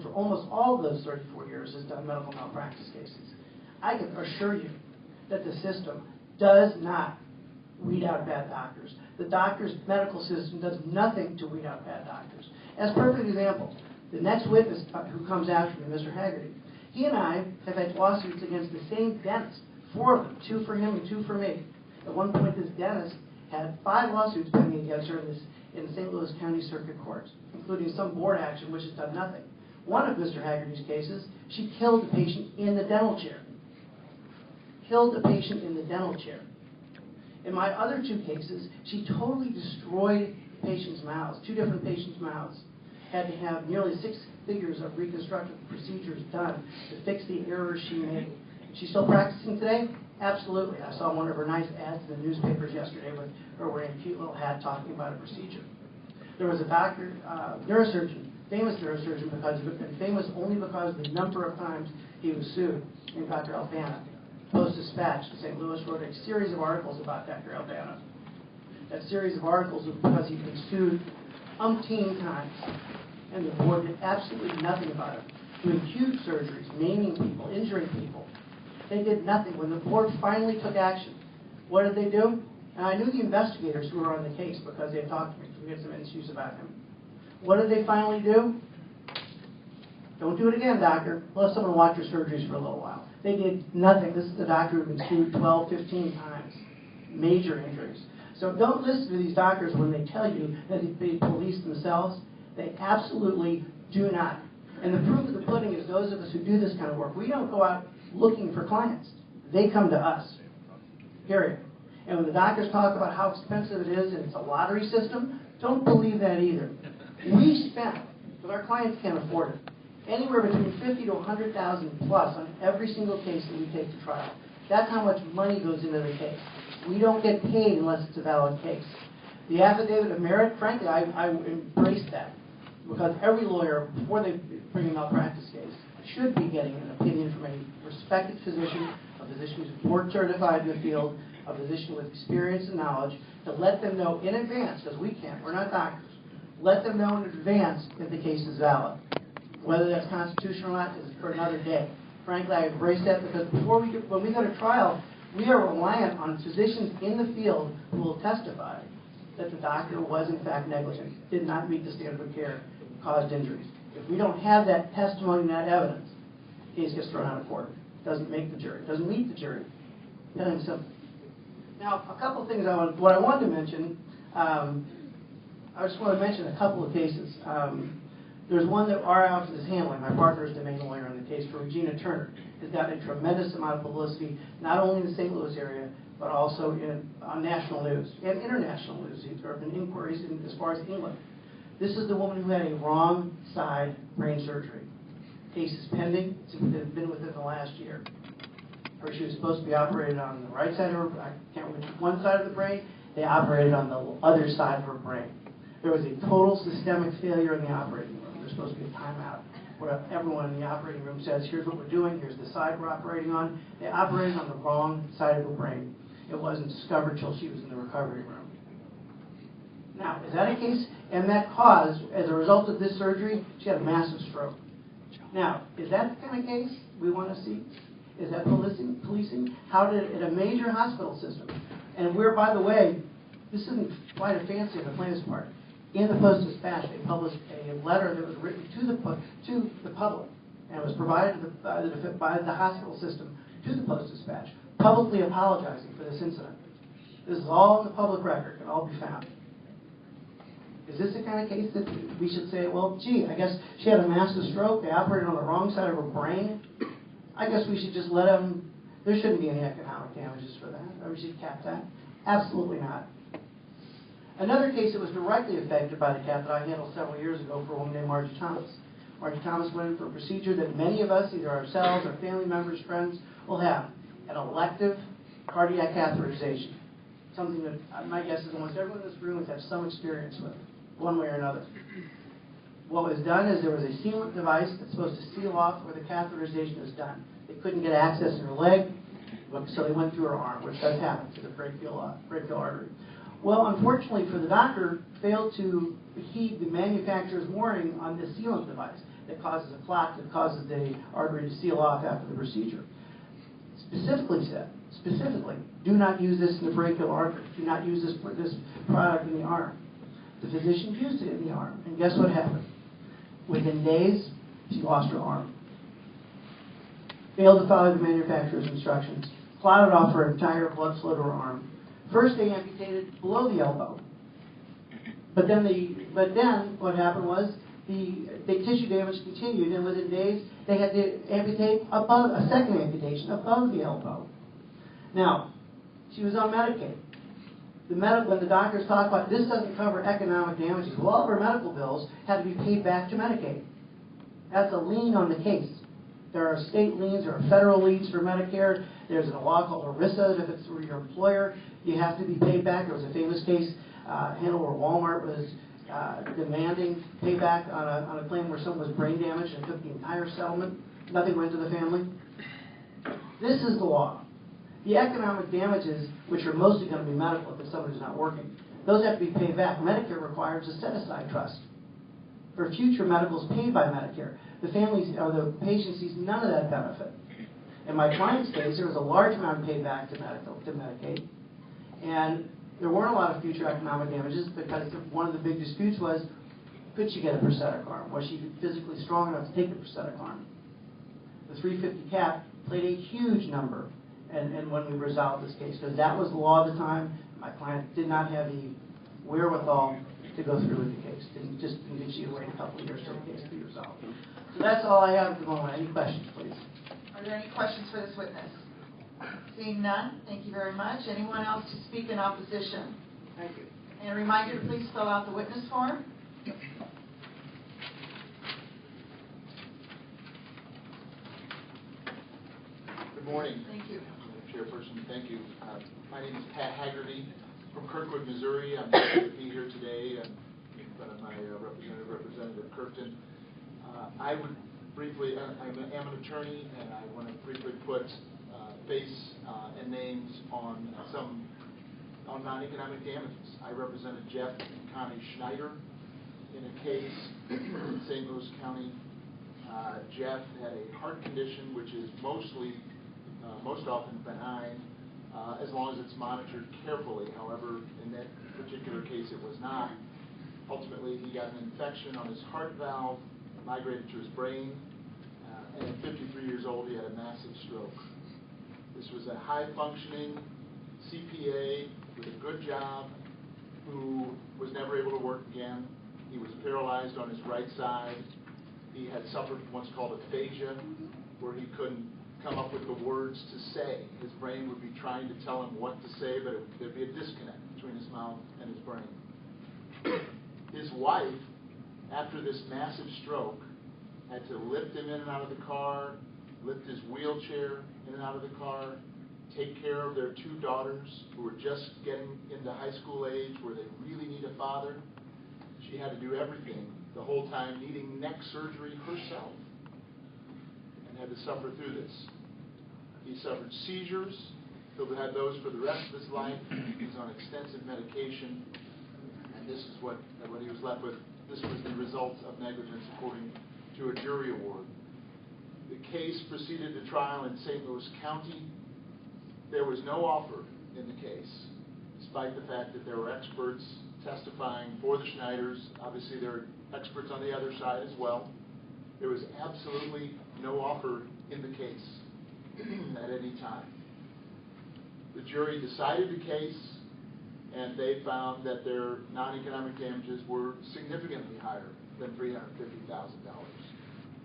and for almost all of those 34 years has done medical malpractice cases. I can assure you that the system does not weed out bad doctors. The doctor's medical system does nothing to weed out bad doctors. As a perfect example, the next witness who comes after me, Mr. Haggerty, he and I have had lawsuits against the same dentist, 4 of them, 2 for him and 2 for me. At one point, this dentist had 5 lawsuits pending against her in the St. Louis County Circuit Court, including some board action which has done nothing. One of Mr. Haggerty's cases, she killed the patient in the dental chair. Killed the patient in the dental chair. In my other 2 cases, she totally destroyed patients' mouths, 2 different patients' mouths. Had to have nearly 6 figures of reconstructive procedures done to fix the errors she made. She's still practicing today? Absolutely. I saw one of her nice ads in the newspapers yesterday with her wearing a cute little hat talking about a procedure. There was a doctor, neurosurgeon, famous neurosurgeon because of it, and famous only because of the number of times he was sued, named Dr. Albana. Post-Dispatch in St. Louis wrote a series of articles about Dr. Albana. That series of articles was because he'd been sued umpteen times, and the board did absolutely nothing about it. Doing huge surgeries, maiming people, injuring people. They did nothing. When the board finally took action, what did they do? And I knew the investigators who were on the case because they talked to me. We had some issues about him. What did they finally do? Don't do it again, doctor. Let someone watch your surgeries for a little while. They did nothing. This is the doctor who had been sued 12, 15 times. Major injuries. So don't listen to these doctors when they tell you that they police themselves. They absolutely do not. And the proof of the pudding is those of us who do this kind of work. We don't go out looking for clients. They come to us. Period. And when the doctors talk about how expensive it is and it's a lottery system, don't believe that either. We spend, because our clients can't afford it, anywhere between $50,000 to $100,000 plus on every single case that we take to trial. That's how much money goes into the case. We don't get paid unless it's a valid case. The affidavit of merit, frankly, I embrace that. Because every lawyer, before they bring a malpractice case, should be getting an opinion from a respected physician, a physician who's board certified in the field, a physician with experience and knowledge, to let them know in advance, because we can't, we're not doctors, let them know in advance if the case is valid. Whether that's constitutional or not is for another day. Frankly, I embrace that because when we go to trial, we are reliant on physicians in the field who will testify that the doctor was in fact negligent, did not meet the standard of care, caused injuries. If we don't have that testimony and that evidence, the case gets thrown out of court. Doesn't make the jury. Doesn't meet the jury. Plain and simple. Now, a couple of things what I wanted to mention, I just want to mention a couple of cases. There's one that our office is handling. My partner is the main lawyer on the case for Regina Turner. Has gotten a tremendous amount of publicity, not only in the St. Louis area, but also on national news and international news. There have been inquiries as far as England. This is the woman who had a wrong side brain surgery. Case is pending. It's been within the last year. She was supposed to be operated on the right side of her, I can't remember, one side of the brain. They operated on the other side of her brain. There was a total systemic failure in the operating room. There's supposed to be a timeout where everyone in the operating room says, here's what we're doing, here's the side we're operating on. They operated on the wrong side of the brain. It wasn't discovered till she was in the recovery room. Now, is that a case? And that caused, as a result of this surgery, she had a massive stroke. Now, is that the kind of case we want to see? Is that policing? How did, in a major hospital system, and where, by the way, this isn't quite a fancy on the plaintiff's part. In the Post-Dispatch, they published a letter that was written to the public, and it was provided by the hospital system to the Post-Dispatch, publicly apologizing for this incident. This is all in the public record, can all be found. Is this the kind of case that we should say, well, gee, I guess she had a massive stroke, they operated on the wrong side of her brain? I guess we should just let them, there shouldn't be any economic damages for that, or we should cap that. Absolutely not. Another case that was directly affected by the cap that I handled several years ago for a woman named Margie Thomas. Margie Thomas went in for a procedure that many of us, either ourselves or family members, friends, will have, an elective cardiac catheterization. Something that my guess is almost everyone in this room has had some experience with, one way or another. What was done is there was a sealant device that's supposed to seal off where the catheterization is done. They couldn't get access in her leg, so they went through her arm, which does happen to the brachial artery. Well, unfortunately for the doctor, failed to heed the manufacturer's warning on this sealant device. that causes a clot that causes the artery to seal off after the procedure. Specifically, do not use this in the brachial artery. Do not use this product in the arm. The physician used it in the arm, and guess what happened? Within days, she lost her arm. Failed to follow the manufacturer's instructions, clotted off her entire blood flow to her arm. First, they amputated below the elbow. But then what happened was the tissue damage continued, and within days they had to amputate above a second amputation above the elbow. Now, she was on Medicaid. When the doctors talk about this doesn't cover economic damages, well, all of her medical bills had to be paid back to Medicaid. That's a lien on the case. There are state liens, there are federal liens for Medicare. There's a law called ERISA. If it's through your employer, you have to be paid back. There was a famous case handled where Walmart was demanding payback on a claim where someone was brain damaged and took the entire settlement. Nothing went to the family. This is the law. The economic damages, which are mostly going to be medical if somebody's not working, those have to be paid back. Medicare requires a set-aside trust for future medicals paid by Medicare. The families or the patient sees none of that benefit. In my client's case, there was a large amount paid back to Medicaid, and there weren't a lot of future economic damages because one of the big disputes was, could she get a prosthetic arm? Was she physically strong enough to take the prosthetic arm? The 350 cap played a huge number and when we resolved this case, because that was the law at the time. My client did not have the wherewithal to go through with the case. Didn't she wait a couple of years for the case to be resolved? So that's all I have at the moment. Any questions, please? Are there any questions for this witness? Seeing none, thank you very much. Anyone else to speak in opposition? Thank you. And a reminder to please fill out the witness form. Good morning. Thank you. Chairperson, thank you. My name is Pat Haggerty from Kirkwood, Missouri. I'm happy to be here today in front of my Representative Kirkton. I would briefly, I am an attorney, and I want to briefly put face and names on non-economic damages. I represented Jeff and Connie Schneider in a case in St. Louis County. Jeff had a heart condition which is most often benign, as long as it's monitored carefully. However, in that particular case, it was not. Ultimately, he got an infection on his heart valve, migrated to his brain, and at 53 years old, he had a massive stroke. This was a high-functioning CPA with a good job who was never able to work again. He was paralyzed on his right side. He had suffered from what's called aphasia, where he couldn't come up with the words to say. His brain would be trying to tell him what to say, but there'd be a disconnect between his mouth and his brain. His wife, after this massive stroke, had to lift him in and out of the car, lift his wheelchair in and out of the car, take care of their two daughters who were just getting into high school age where they really need a father. She had to do everything the whole time, needing neck surgery herself, and had to suffer through this. He suffered seizures. He'll have those for the rest of his life. He's on extensive medication, and this is what he was left with. This was the result of negligence according to a jury award. The case proceeded to trial in St. Louis County. There was no offer in the case, despite the fact that there were experts testifying for the Schneiders. Obviously, there are experts on the other side as well. There was absolutely no offer in the case at any time. The jury decided the case, and they found that their non-economic damages were significantly higher than $350,000.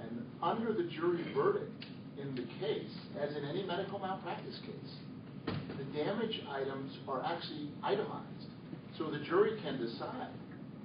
And under the jury verdict in the case, as in any medical malpractice case, the damage items are actually itemized. So the jury can decide,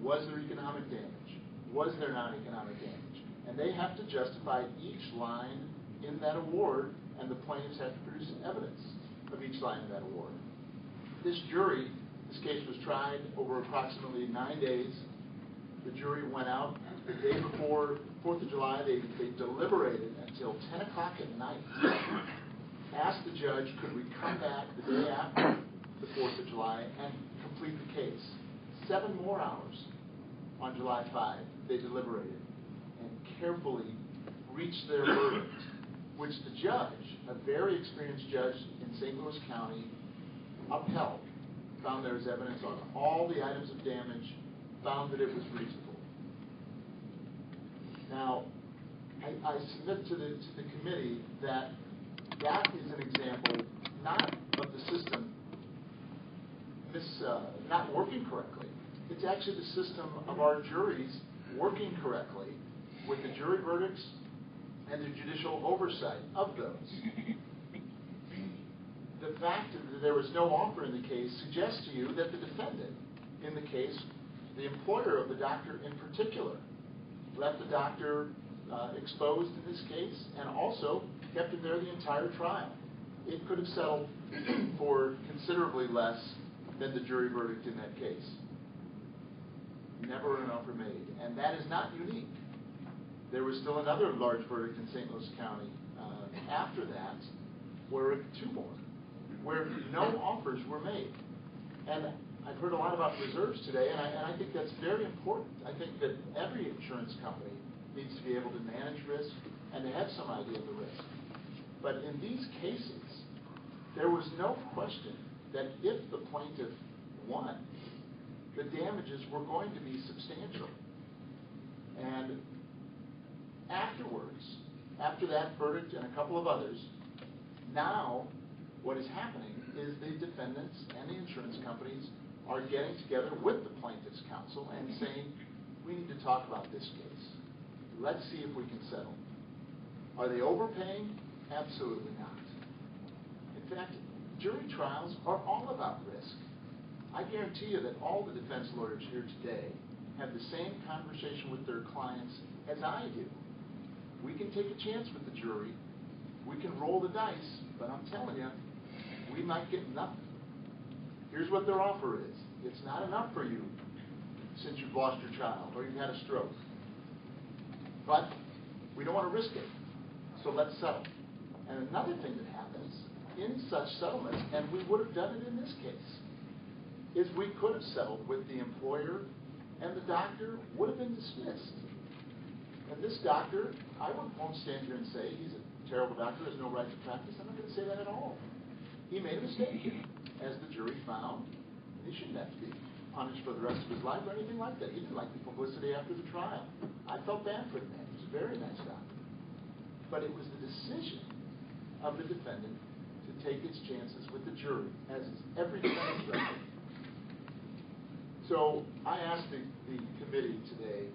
was there economic damage? Was there non-economic damage? And they have to justify each line in that award, and the plaintiffs have to produce evidence of each line in that award. This case was tried over approximately 9 days. The jury went out the day before 4th of July. They deliberated until 10 o'clock at night. Asked the judge, could we come back the day after the 4th of July and complete the case? 7 more hours on July 5, they deliberated and carefully reached their verdict, which the judge, a very experienced judge in St. Louis County, upheld, found there was evidence on all the items of damage, found that it was reasonable. Now, I submit to the committee that that is an example not of the system not working correctly. It's actually the system of our juries working correctly with the jury verdicts and the judicial oversight of those. The fact that there was no offer in the case suggests to you that the defendant in the case, the employer of the doctor in particular, left the doctor exposed in this case and also kept him there the entire trial. It could have settled for considerably less than the jury verdict in that case. Never an offer made, and that is not unique. There was still another large verdict in St. Louis County after that, where two more, where no offers were made. And I've heard a lot about reserves today, and I think that's very important. I think that every insurance company needs to be able to manage risk and to have some idea of the risk. But in these cases, there was no question that if the plaintiff won, the damages were going to be substantial. And afterwards, after that verdict and a couple of others, now what is happening is the defendants and the insurance companies are getting together with the plaintiff's counsel and saying, we need to talk about this case. Let's see if we can settle. Are they overpaying? Absolutely not. In fact, jury trials are all about risk. I guarantee you that all the defense lawyers here today have the same conversation with their clients as I do. We can take a chance with the jury. We can roll the dice, but I'm telling you, we might get nothing. Here's what their offer is. It's not enough for you since you've lost your child or you've had a stroke. But we don't want to risk it, so let's settle. And another thing that happens in such settlements, and we would have done it in this case, is we could have settled with the employer and the doctor would have been dismissed. And this doctor, I won't stand here and say he's a terrible doctor, has no right to practice. I'm not going to say that at all. He made a mistake, as the jury found. He shouldn't have to be punished for the rest of his life or anything like that. He didn't like the publicity after the trial. I felt bad for the man. He was a very nice doctor. But it was the decision of the defendant to take his chances with the jury, as is every defendant's right. So I asked the committee today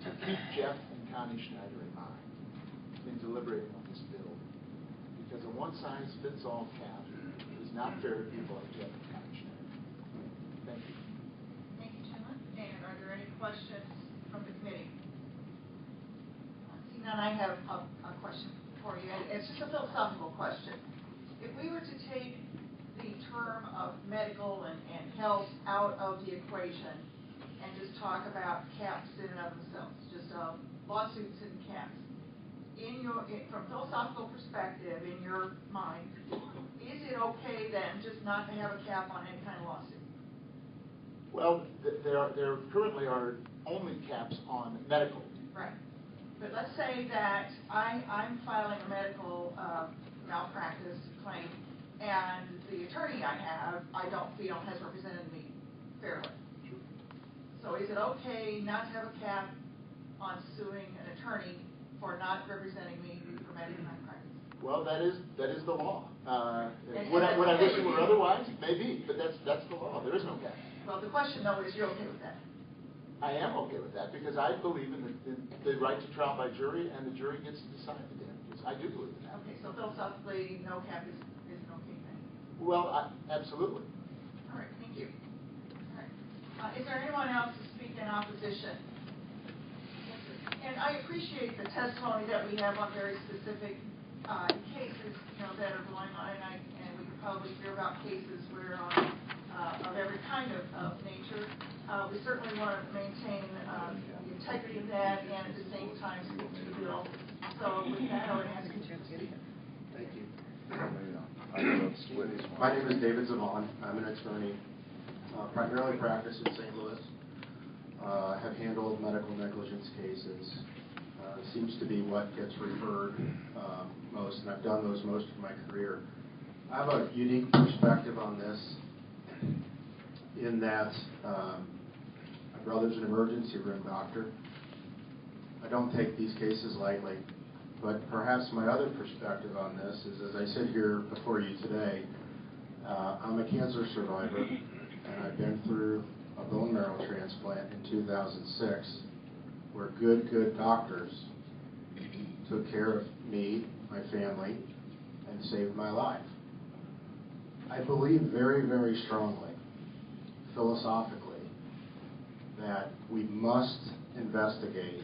to keep Jeff and Connie Schneider in mind in deliberating on this bill, because a one-size-fits-all cap is not fair to people like Jeff and Connie Schneider. Thank you. Thank you, gentlemen. And are there any questions from the committee? See, none. I have a question for you. It's just a philosophical question. If we were to take the term of medical and health out of the equation and just talk about caps in and of themselves, just lawsuits and caps, from philosophical perspective, in your mind, is it okay then just not to have a cap on any kind of lawsuit? Well, there currently are only caps on medical. Right. But let's say that I'm filing a medical malpractice claim, and the attorney I don't feel has represented me fairly. Sure. So is it okay not to have a cap on suing an attorney for not representing me for medical malpractice? Well, that is the law. Would I wish it were otherwise? Maybe, but that's the law. There is no cap. Well, the question though is, you're okay with that? I am okay with that because I believe in the right to trial by jury, and the jury gets to decide the damages. I do believe in that. Okay, so philosophically, no cap is an okay thing. Well, absolutely. All right, thank you. All right. Is there anyone else to speak in opposition? And I appreciate the testimony that we have on very specific cases, that are going on, and we could probably hear about cases where of every kind of nature. We certainly want to maintain the integrity of that and at the same time stick to the bill. So with that, I would ask you to proceed. Thank you. My name is David Zavon. I'm an attorney, primarily practice in St. Louis. Have handled medical negligence cases seems to be what gets referred most, and I've done those most of my career. I have a unique perspective on this in that my brother's an emergency room doctor. I don't take these cases lightly, but perhaps my other perspective on this is, as I sit here before you today, I'm a cancer survivor, and I've been through a bone marrow transplant in 2006, where good doctors took care of me, my family, and saved my life. I believe very, very strongly, philosophically, that we must investigate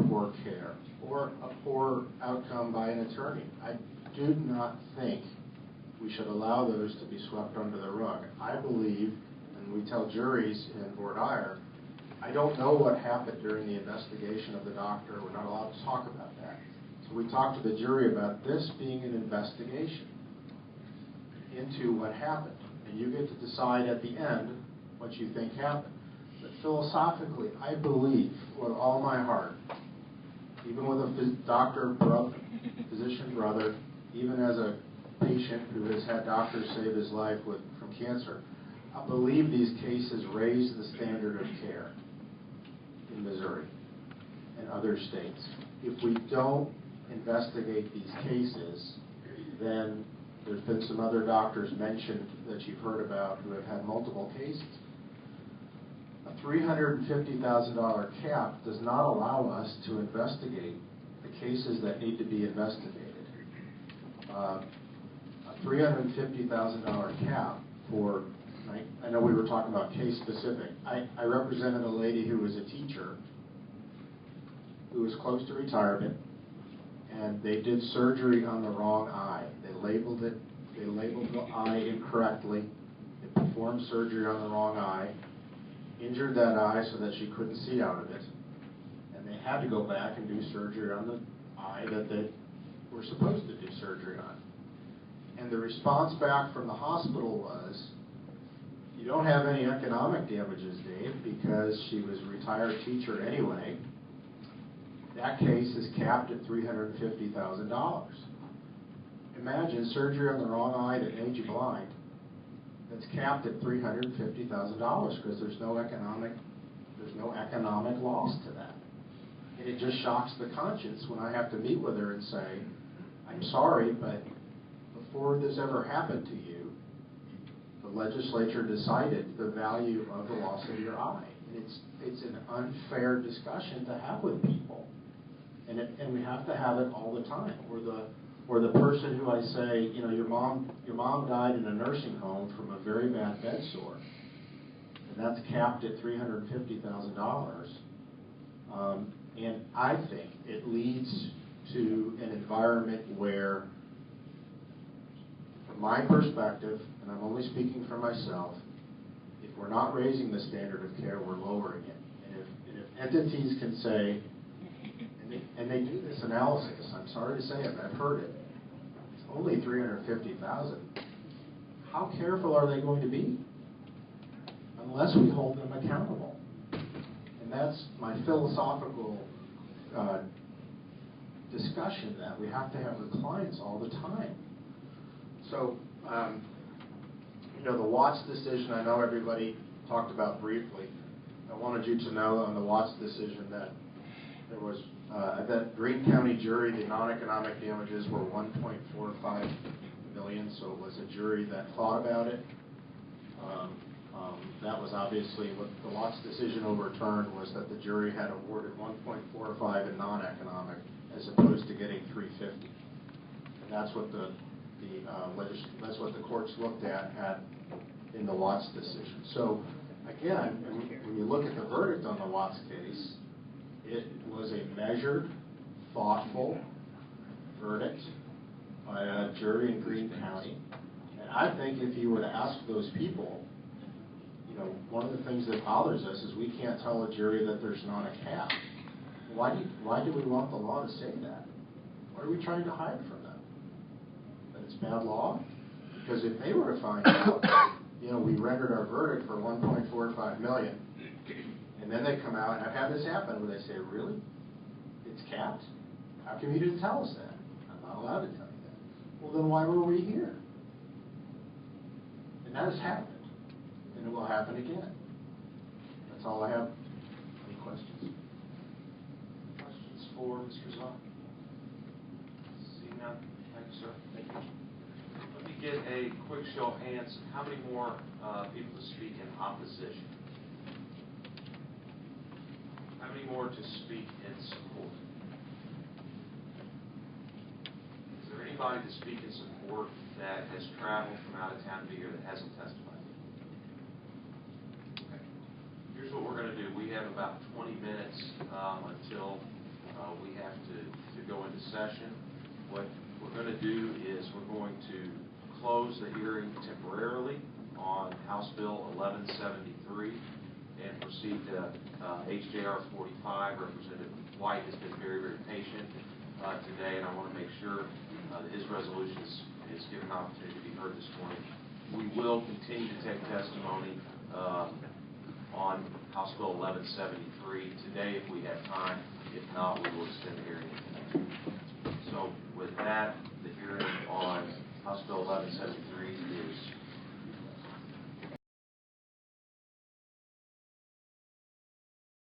poor care or a poor outcome by an attorney. I do not think we should allow those to be swept under the rug. I believe, and we tell juries in voir dire, I don't know what happened during the investigation of the doctor. We're not allowed to talk about that. So we talk to the jury about this being an investigation into what happened. And you get to decide at the end what you think happened. But philosophically, I believe with all my heart, even with a doctor brother, physician brother, even as a patient who has had doctors save his life from cancer, I believe these cases raise the standard of care in Missouri and other states. If we don't investigate these cases, then there's been some other doctors mentioned that you've heard about who have had multiple cases. A $350,000 cap does not allow us to investigate the cases that need to be investigated. A $350,000 cap for, I know we were talking about case specific. I represented a lady who was a teacher who was close to retirement, and they did surgery on the wrong eye. They labeled the eye incorrectly. They performed surgery on the wrong eye, injured that eye so that she couldn't see out of it, and they had to go back and do surgery on the eye that they were supposed to do surgery on. And the response back from the hospital was, you don't have any economic damages, Dave, because she was a retired teacher anyway. That case is capped at $350,000. Imagine surgery on the wrong eye that made you blind. That's capped at $350,000 because there's no economic loss to that. And it just shocks the conscience when I have to meet with her and say, I'm sorry, but before this ever happened to you, the legislature decided the value of the loss of your eye. And it's an unfair discussion to have with people. And we have to have it all the time. Or the person who I say, you know, your mom died in a nursing home from a very bad bed sore, and that's capped at $350,000. And I think it leads to an environment where, from my perspective, and I'm only speaking for myself, if we're not raising the standard of care, we're lowering it. And if entities can say, and they do this analysis, I'm sorry to say it, but I've heard it, it's only $350,000. How careful are they going to be? Unless we hold them accountable. And that's my philosophical discussion that we have to have with clients all the time. So, the Watts decision, I know everybody talked about briefly. I wanted you to know on the Watts decision that there was, that Greene County jury, the non-economic damages were $1.45 million, so it was a jury that thought about it. That was obviously what the Watts decision overturned, was that the jury had awarded $1.45 in non-economic as opposed to getting $350. And that's what that's what the courts looked at in the Watts decision. So again, when you look at the verdict on the Watts case, it was a measured, thoughtful verdict by a jury in Greene County. And I think if you were to ask those people, one of the things that bothers us is we can't tell a jury that there's not a cap. Why do we want the law to say that? What are we trying to hide from them? That it's bad law? Because if they were to find out, we rendered our verdict for $1.45 million, and then they come out, and I've had this happen where they say, really? it's capped? How come you didn't tell us that? I'm not allowed to tell you that. Well, then why were we here? And that has happened, and it will happen again. That's all I have. Any questions? Questions for Mr. Zahn? Seeing none, thank you, sir. Thank you. Let me get a quick show of hands. How many more people to speak in opposition? How many more to speak in support? Is there anybody to speak in support that has traveled from out of town to be here that hasn't testified? Okay. Here's what we're going to do. We have about 20 minutes until we have to go into session. What we're going to do is we're going to close the hearing temporarily on House Bill 1173 and proceed to HJR 45. Representative White has been very, very patient today, and I want to make sure that his resolution is given an opportunity to be heard this morning. We will continue to take testimony on House Bill 1173 today if we have time. If not, we will extend the hearing. So with that, the hearing on House Bill 1173 is